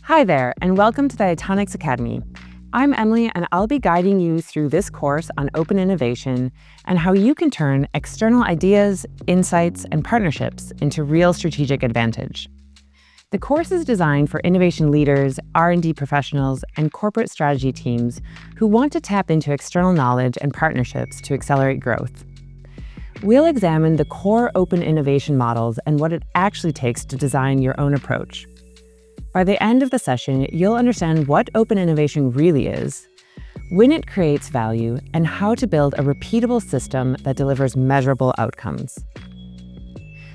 Hi there, and welcome to the ITONICS Academy. I'm Emily, and I'll be guiding you through this course on open innovation and how you can turn external ideas, insights, and partnerships into real strategic advantage. The course is designed for innovation leaders, R&D professionals, and corporate strategy teams who want to tap into external knowledge and partnerships to accelerate growth. We'll examine the core open innovation models and what it actually takes to design your own approach. By the end of the session, you'll understand what open innovation really is, when it creates value, and how to build a repeatable system that delivers measurable outcomes.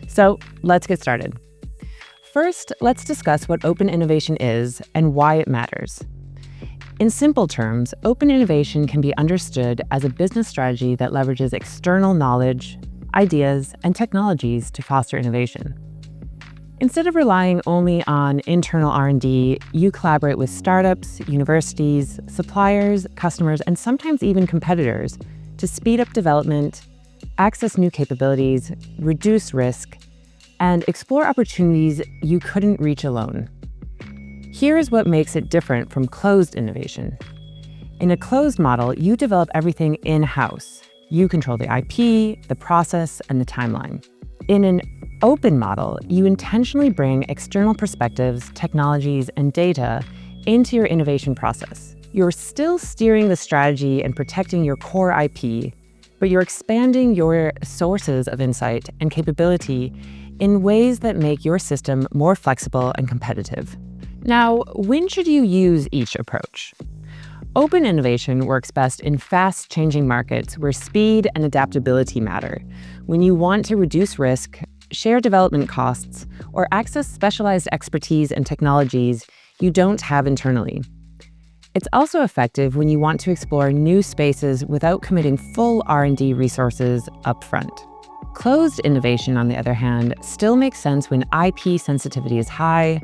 So let's get started. First, let's discuss what open innovation is and why it matters. In simple terms, open innovation can be understood as a business strategy that leverages external knowledge, ideas, and technologies to foster innovation. Instead of relying only on internal R&D, you collaborate with startups, universities, suppliers, customers, and sometimes even competitors to speed up development, access new capabilities, reduce risk, and explore opportunities you couldn't reach alone. Here is what makes it different from closed innovation. In a closed model, you develop everything in-house. You control the IP, the process, and the timeline. In an open model, you intentionally bring external perspectives, technologies, and data into your innovation process. You're still steering the strategy and protecting your core IP, but you're expanding your sources of insight and capability in ways that make your system more flexible and competitive. Now, when should you use each approach? Open innovation works best in fast-changing markets where speed and adaptability matter, when you want to reduce risk, share development costs, or access specialized expertise and technologies you don't have internally. It's also effective when you want to explore new spaces without committing full R&D resources upfront. Closed innovation, on the other hand, still makes sense when IP sensitivity is high,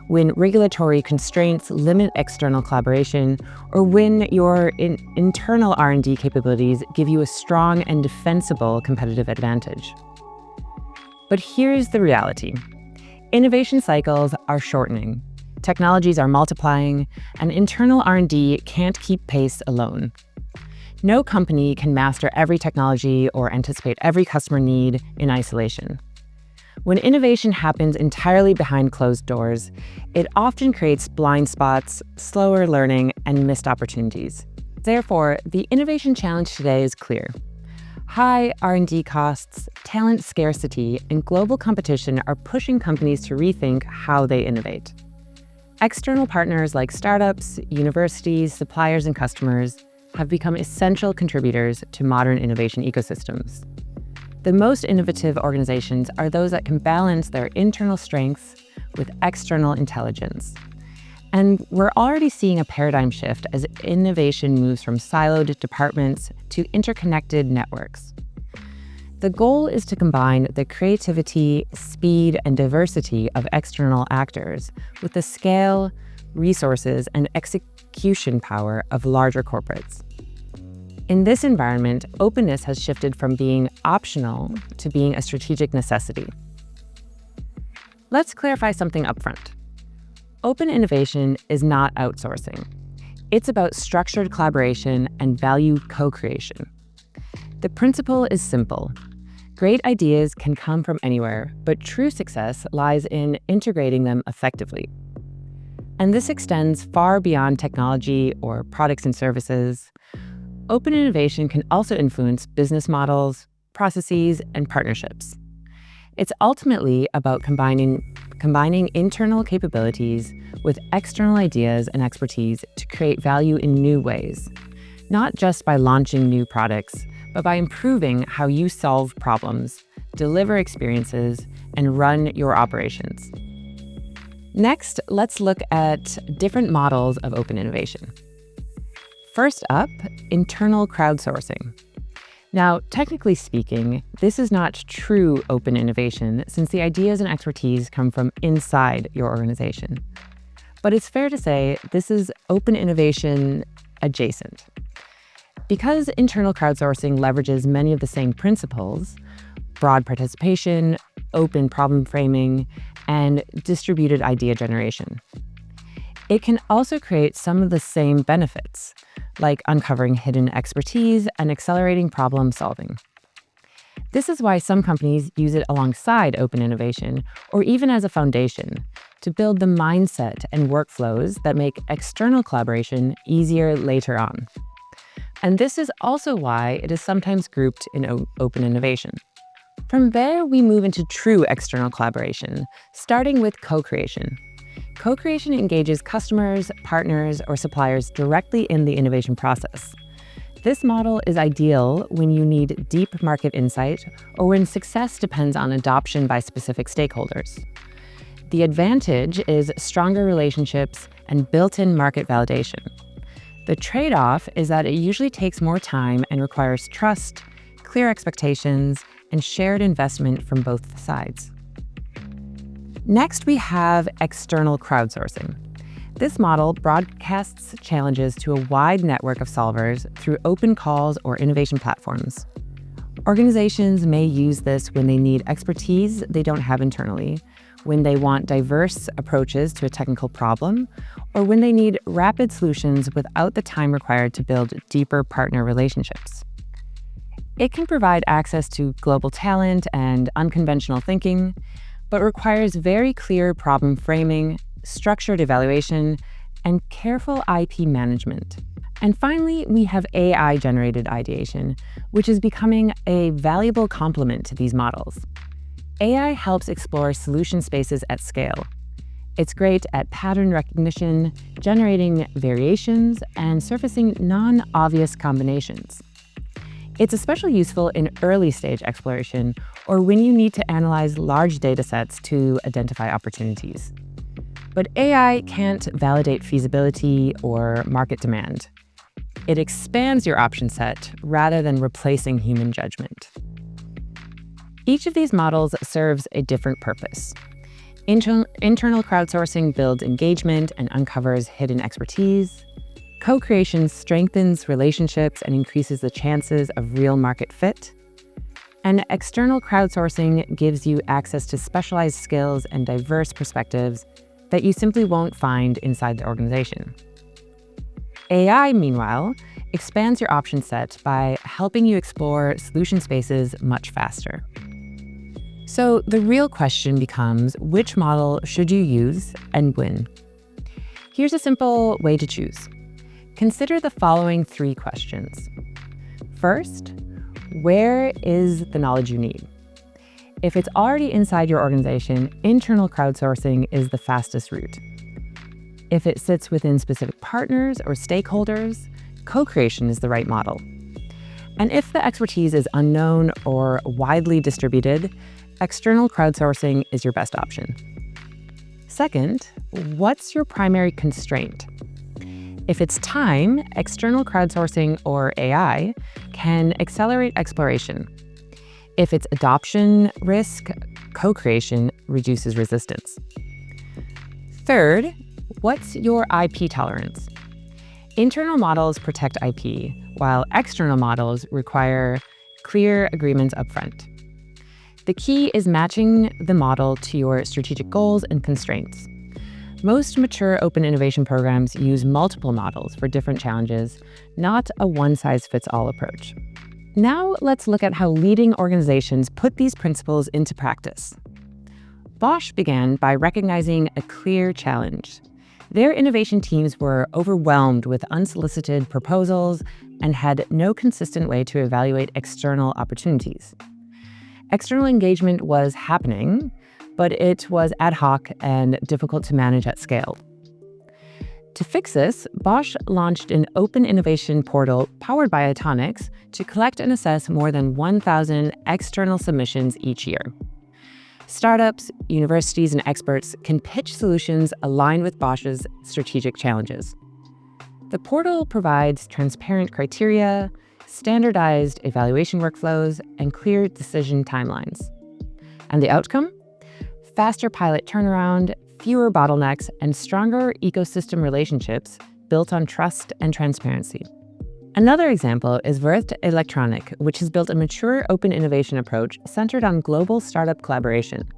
when regulatory constraints limit external collaboration, or when your internal R&D capabilities give you a strong and defensible competitive advantage. But here's the reality. Innovation cycles are shortening, technologies are multiplying, and internal R&D can't keep pace alone. No company can master every technology or anticipate every customer need in isolation. When innovation happens entirely behind closed doors, it often creates blind spots, slower learning, and missed opportunities. Therefore, the innovation challenge today is clear. High R&D costs, talent scarcity, and global competition are pushing companies to rethink how they innovate. External partners like startups, universities, suppliers, and customers have become essential contributors to modern innovation ecosystems. The most innovative organizations are those that can balance their internal strengths with external intelligence. And we're already seeing a paradigm shift as innovation moves from siloed departments to interconnected networks. The goal is to combine the creativity, speed, and diversity of external actors with the scale, resources, and execution power of larger corporates. In this environment, openness has shifted from being optional to being a strategic necessity. Let's clarify something upfront. Open innovation is not outsourcing. It's about structured collaboration and value co-creation. The principle is simple. Great ideas can come from anywhere, but true success lies in integrating them effectively. And this extends far beyond technology or products and services. Open innovation can also influence business models, processes, and partnerships. It's ultimately about combining internal capabilities with external ideas and expertise to create value in new ways, not just by launching new products, but by improving how you solve problems, deliver experiences, and run your operations. Next, let's look at different models of open innovation. First up, internal crowdsourcing. Now, technically speaking, this is not true open innovation since the ideas and expertise come from inside your organization. But it's fair to say this is open innovation adjacent. Because internal crowdsourcing leverages many of the same principles, broad participation, open problem framing, and distributed idea generation, It can also create some of the same benefits, like uncovering hidden expertise and accelerating problem solving. This is why some companies use it alongside open innovation, or even as a foundation, to build the mindset and workflows that make external collaboration easier later on. And this is also why it is sometimes grouped in open innovation. From there, we move into true external collaboration, starting with co-creation. Co-creation engages customers, partners, or suppliers directly in the innovation process. This model is ideal when you need deep market insight or when success depends on adoption by specific stakeholders. The advantage is stronger relationships and built-in market validation. The trade-off is that it usually takes more time and requires trust, clear expectations, and shared investment from both sides. Next, we have external crowdsourcing. This model broadcasts challenges to a wide network of solvers through open calls or innovation platforms. Organizations may use this when they need expertise they don't have internally, when they want diverse approaches to a technical problem, or when they need rapid solutions without the time required to build deeper partner relationships. It can provide access to global talent and unconventional thinking, but requires very clear problem framing, structured evaluation, and careful IP management. And finally, we have AI-generated ideation, which is becoming a valuable complement to these models. AI helps explore solution spaces at scale. It's great at pattern recognition, generating variations, and surfacing non-obvious combinations. It's especially useful in early-stage exploration or when you need to analyze large data sets to identify opportunities. But AI can't validate feasibility or market demand. It expands your option set rather than replacing human judgment. Each of these models serves a different purpose. Internal crowdsourcing builds engagement and uncovers hidden expertise. Co-creation strengthens relationships and increases the chances of real market fit. And external crowdsourcing gives you access to specialized skills and diverse perspectives that you simply won't find inside the organization. AI, meanwhile, expands your option set by helping you explore solution spaces much faster. So the real question becomes, which model should you use and when? Here's a simple way to choose. Consider the following 3 questions. First, where is the knowledge you need? If it's already inside your organization, internal crowdsourcing is the fastest route. If it sits within specific partners or stakeholders, co-creation is the right model. And if the expertise is unknown or widely distributed, external crowdsourcing is your best option. Second, what's your primary constraint? If it's time, external crowdsourcing or AI can accelerate exploration. If it's adoption risk, co-creation reduces resistance. Third, what's your IP tolerance? Internal models protect IP, while external models require clear agreements upfront. The key is matching the model to your strategic goals and constraints. Most mature open innovation programs use multiple models for different challenges, not a one-size-fits-all approach. Now let's look at how leading organizations put these principles into practice. Bosch began by recognizing a clear challenge. Their innovation teams were overwhelmed with unsolicited proposals and had no consistent way to evaluate external opportunities. External engagement was happening, but it was ad hoc and difficult to manage at scale. To fix this, Bosch launched an open innovation portal powered by ITONICS to collect and assess more than 1,000 external submissions each year. Startups, universities, and experts can pitch solutions aligned with Bosch's strategic challenges. The portal provides transparent criteria, standardized evaluation workflows, and clear decision timelines. And the outcome? Faster pilot turnaround, fewer bottlenecks, and stronger ecosystem relationships built on trust and transparency. Another example is Würth Electronic, which has built a mature open innovation approach centered on global startup collaboration.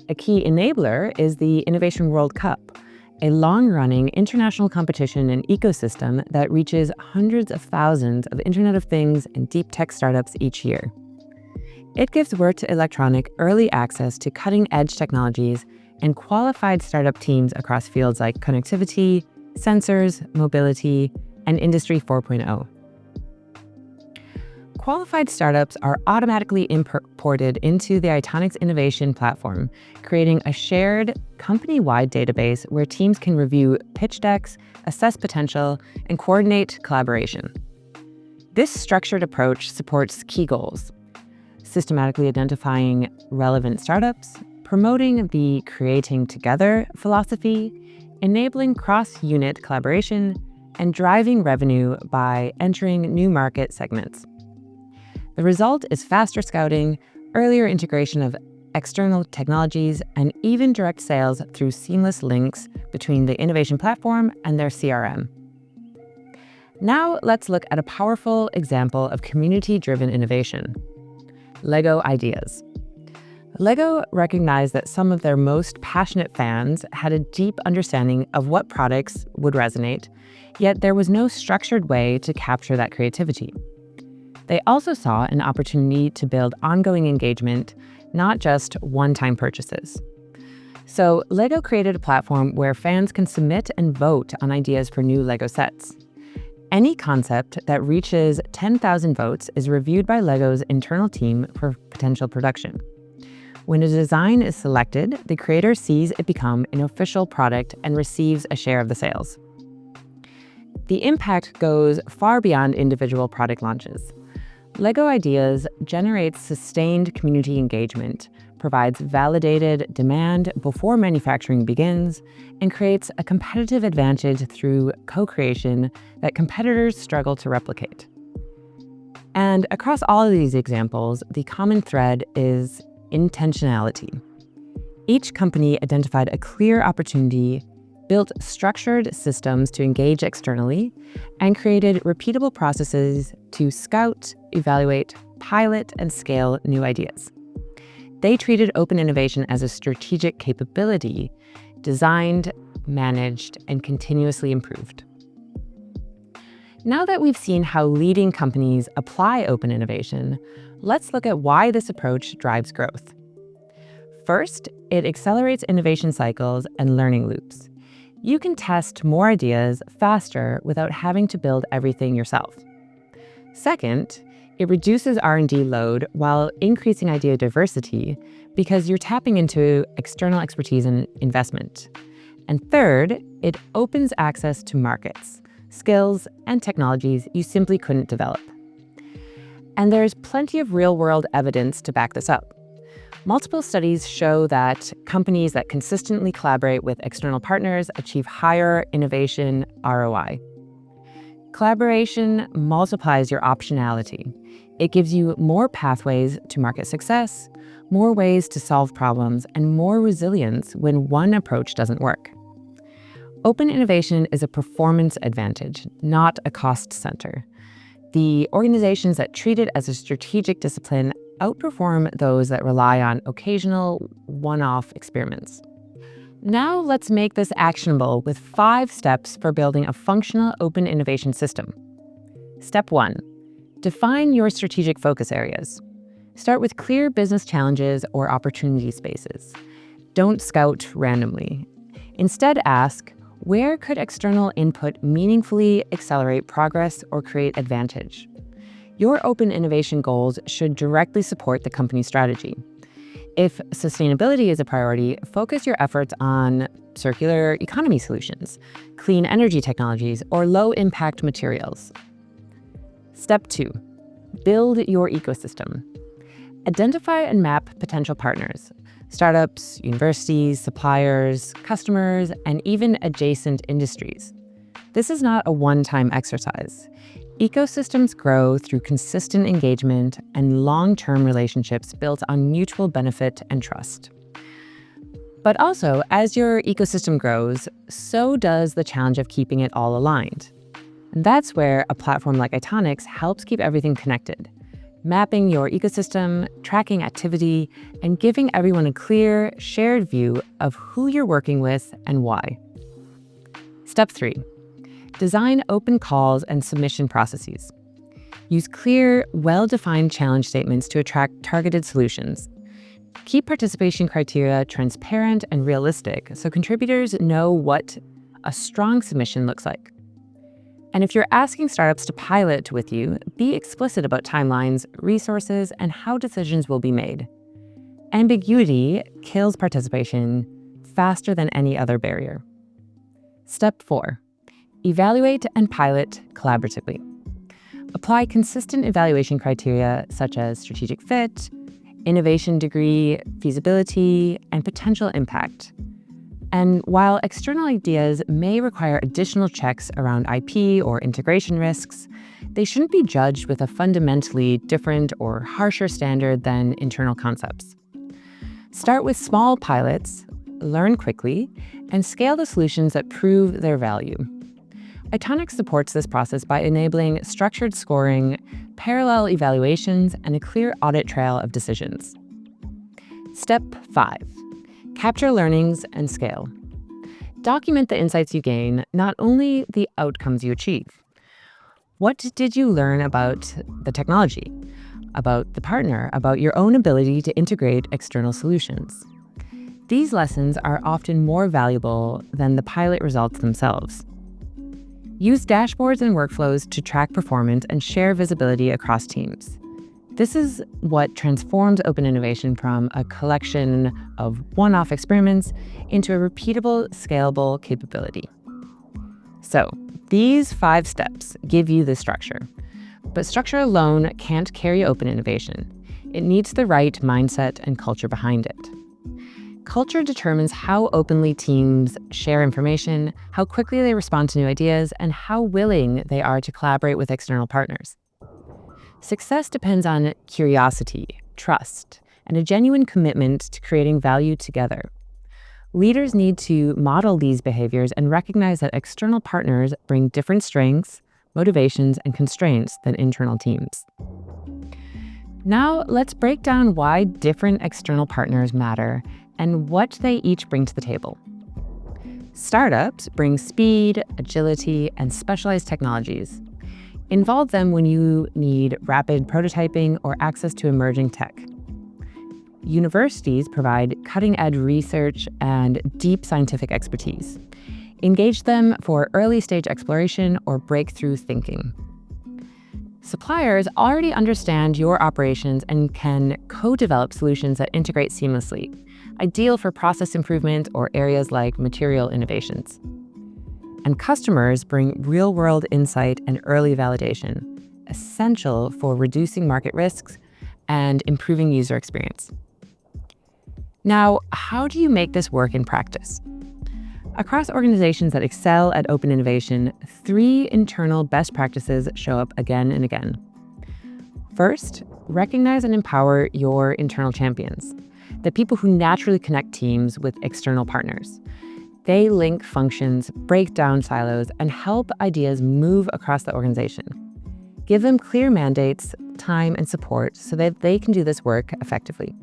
A key enabler is the Innovation World Cup, a long-running international competition and ecosystem that reaches hundreds of thousands of Internet of Things and deep tech startups each year. It gives Work to Electronic early access to cutting-edge technologies and qualified startup teams across fields like connectivity, sensors, mobility, and Industry 4.0. Qualified startups are automatically imported into the ITONICS innovation platform, creating a shared company-wide database where teams can review pitch decks, assess potential, and coordinate collaboration. This structured approach supports key goals: systematically identifying relevant startups, promoting the creating together philosophy, enabling cross-unit collaboration, and driving revenue by entering new market segments. The result is faster scouting, earlier integration of external technologies, and even direct sales through seamless links between the innovation platform and their CRM. Now let's look at a powerful example of community-driven innovation: LEGO Ideas. LEGO recognized that some of their most passionate fans had a deep understanding of what products would resonate, yet there was no structured way to capture that creativity. They also saw an opportunity to build ongoing engagement, not just one-time purchases. So LEGO created a platform where fans can submit and vote on ideas for new LEGO sets. Any concept that reaches 10,000 votes is reviewed by LEGO's internal team for potential production. When a design is selected, the creator sees it become an official product and receives a share of the sales. The impact goes far beyond individual product launches. LEGO Ideas generates sustained community engagement, provides validated demand before manufacturing begins, and creates a competitive advantage through co-creation that competitors struggle to replicate. And across all of these examples, the common thread is intentionality. Each company identified a clear opportunity, built structured systems to engage externally, and created repeatable processes to scout, evaluate, pilot, and scale new ideas. They treated open innovation as a strategic capability, designed, managed, and continuously improved. Now that we've seen how leading companies apply open innovation, let's look at why this approach drives growth. First, it accelerates innovation cycles and learning loops. You can test more ideas faster without having to build everything yourself. Second, it reduces R&D load while increasing idea diversity because you're tapping into external expertise and investment. And third, it opens access to markets, skills, and technologies you simply couldn't develop. And there's plenty of real-world evidence to back this up. Multiple studies show that companies that consistently collaborate with external partners achieve higher innovation ROI. Collaboration multiplies your optionality. It gives you more pathways to market success, more ways to solve problems, and more resilience when one approach doesn't work. Open innovation is a performance advantage, not a cost center. The organizations that treat it as a strategic discipline outperform those that rely on occasional one-off experiments. Now let's make this actionable with 5 steps for building a functional open innovation system. Step 1. Define your strategic focus areas. Start with clear business challenges or opportunity spaces. Don't scout randomly. Instead, ask, where could external input meaningfully accelerate progress or create advantage? Your open innovation goals should directly support the company's strategy. If sustainability is a priority, focus your efforts on circular economy solutions, clean energy technologies, or low-impact materials. Step 2. Build your ecosystem. Identify and map potential partners, startups, universities, suppliers, customers, and even adjacent industries. This is not a one-time exercise. Ecosystems grow through consistent engagement and long-term relationships built on mutual benefit and trust. But also, as your ecosystem grows, so does the challenge of keeping it all aligned. And that's where a platform like ITONICS helps keep everything connected, mapping your ecosystem, tracking activity, and giving everyone a clear, shared view of who you're working with and why. Step 3. Design open calls and submission processes. Use clear, well-defined challenge statements to attract targeted solutions. Keep participation criteria transparent and realistic so contributors know what a strong submission looks like. And if you're asking startups to pilot with you, be explicit about timelines, resources, and how decisions will be made. Ambiguity kills participation faster than any other barrier. Step 4. Evaluate and pilot collaboratively. Apply consistent evaluation criteria such as strategic fit, innovation degree, feasibility, and potential impact. And while external ideas may require additional checks around IP or integration risks, they shouldn't be judged with a fundamentally different or harsher standard than internal concepts. Start with small pilots, learn quickly, and scale the solutions that prove their value. ITONICS supports this process by enabling structured scoring, parallel evaluations, and a clear audit trail of decisions. Step 5. Capture learnings and scale. Document the insights you gain, not only the outcomes you achieve. What did you learn about the technology, about the partner, about your own ability to integrate external solutions? These lessons are often more valuable than the pilot results themselves. Use dashboards and workflows to track performance and share visibility across teams. This is what transforms open innovation from a collection of one-off experiments into a repeatable, scalable capability. So, these 5 steps give you the structure. But structure alone can't carry open innovation. It needs the right mindset and culture behind it. Culture determines how openly teams share information, how quickly they respond to new ideas, and how willing they are to collaborate with external partners. Success depends on curiosity, trust, and a genuine commitment to creating value together. Leaders need to model these behaviors and recognize that external partners bring different strengths, motivations, and constraints than internal teams. Now, let's break down why different external partners matter and what they each bring to the table. Startups bring speed, agility, and specialized technologies. Involve them when you need rapid prototyping or access to emerging tech. Universities provide cutting-edge research and deep scientific expertise. Engage them for early-stage exploration or breakthrough thinking. Suppliers already understand your operations and can co-develop solutions that integrate seamlessly, ideal for process improvement or areas like material innovations. And customers bring real-world insight and early validation, essential for reducing market risks and improving user experience. Now, how do you make this work in practice? Across organizations that excel at open innovation, 3 internal best practices show up again and again. First, recognize and empower your internal champions, the people who naturally connect teams with external partners. They link functions, break down silos, and help ideas move across the organization. Give them clear mandates, time, and support so that they can do this work effectively.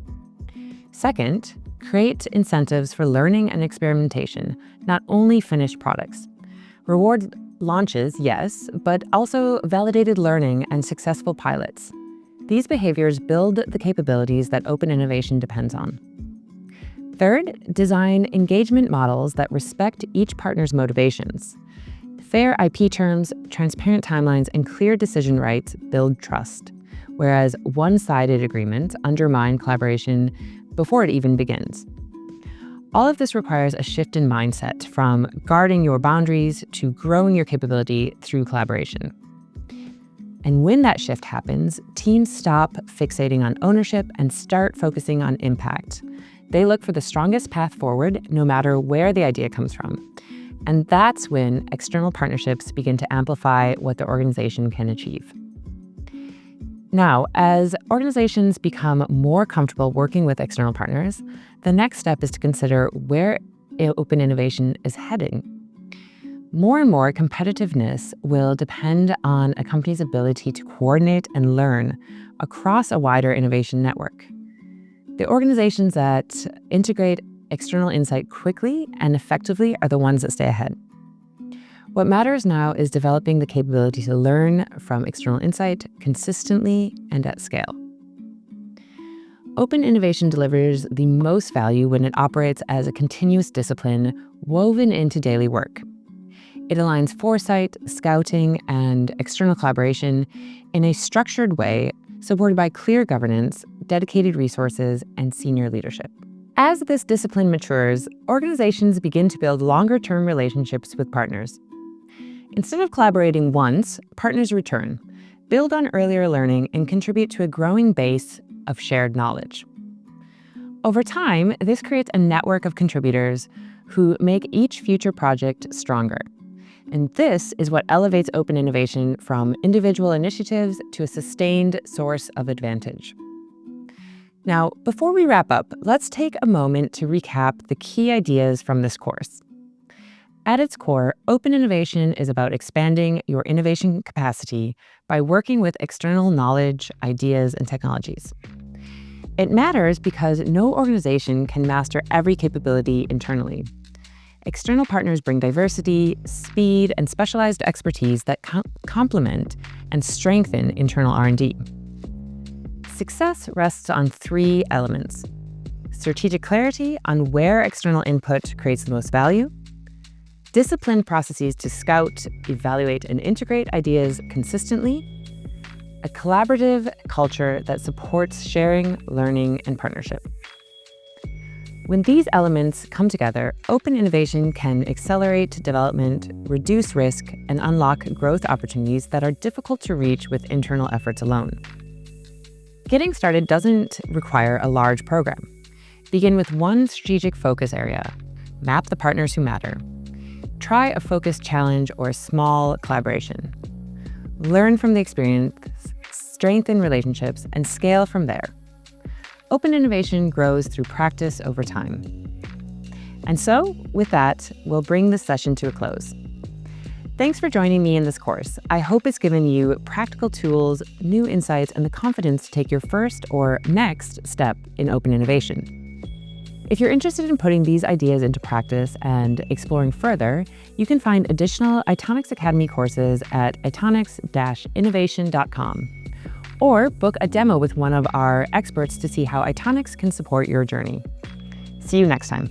Second, create incentives for learning and experimentation, not only finished products. Reward launches, yes, but also validated learning and successful pilots. These behaviors build the capabilities that open innovation depends on. Third, design engagement models that respect each partner's motivations. Fair IP terms, transparent timelines, and clear decision rights build trust, whereas one-sided agreements undermine collaboration before it even begins. All of this requires a shift in mindset from guarding your boundaries to growing your capability through collaboration. And when that shift happens, teams stop fixating on ownership and start focusing on impact. They look for the strongest path forward, no matter where the idea comes from. And that's when external partnerships begin to amplify what the organization can achieve. Now, as organizations become more comfortable working with external partners, the next step is to consider where open innovation is heading. More and more competitiveness will depend on a company's ability to coordinate and learn across a wider innovation network. The organizations that integrate external insight quickly and effectively are the ones that stay ahead. What matters now is developing the capability to learn from external insight consistently and at scale. Open innovation delivers the most value when it operates as a continuous discipline woven into daily work. It aligns foresight, scouting, and external collaboration in a structured way, supported by clear governance, dedicated resources, and senior leadership. As this discipline matures, organizations begin to build longer-term relationships with partners. Instead of collaborating once, partners return, build on earlier learning, and contribute to a growing base of shared knowledge. Over time, this creates a network of contributors who make each future project stronger. And this is what elevates open innovation from individual initiatives to a sustained source of advantage. Now, before we wrap up, let's take a moment to recap the key ideas from this course. At its core, open innovation is about expanding your innovation capacity by working with external knowledge, ideas, and technologies. It matters because no organization can master every capability internally. External partners bring diversity, speed, and specialized expertise that complement and strengthen internal R&D. Success rests on 3 elements: strategic clarity on where external input creates the most value, disciplined processes to scout, evaluate, and integrate ideas consistently, a collaborative culture that supports sharing, learning, and partnership. When these elements come together, open innovation can accelerate development, reduce risk, and unlock growth opportunities that are difficult to reach with internal efforts alone. Getting started doesn't require a large program. Begin with one strategic focus area. Map the partners who matter. Try a focused challenge or a small collaboration. Learn from the experience, strengthen relationships, and scale from there. Open innovation grows through practice over time. And so, with that, we'll bring this session to a close. Thanks for joining me in this course. I hope it's given you practical tools, new insights, and the confidence to take your first or next step in open innovation. If you're interested in putting these ideas into practice and exploring further, you can find additional ITONICS Academy courses at itonics-innovation.com. Or book a demo with one of our experts to see how ITONICS can support your journey. See you next time.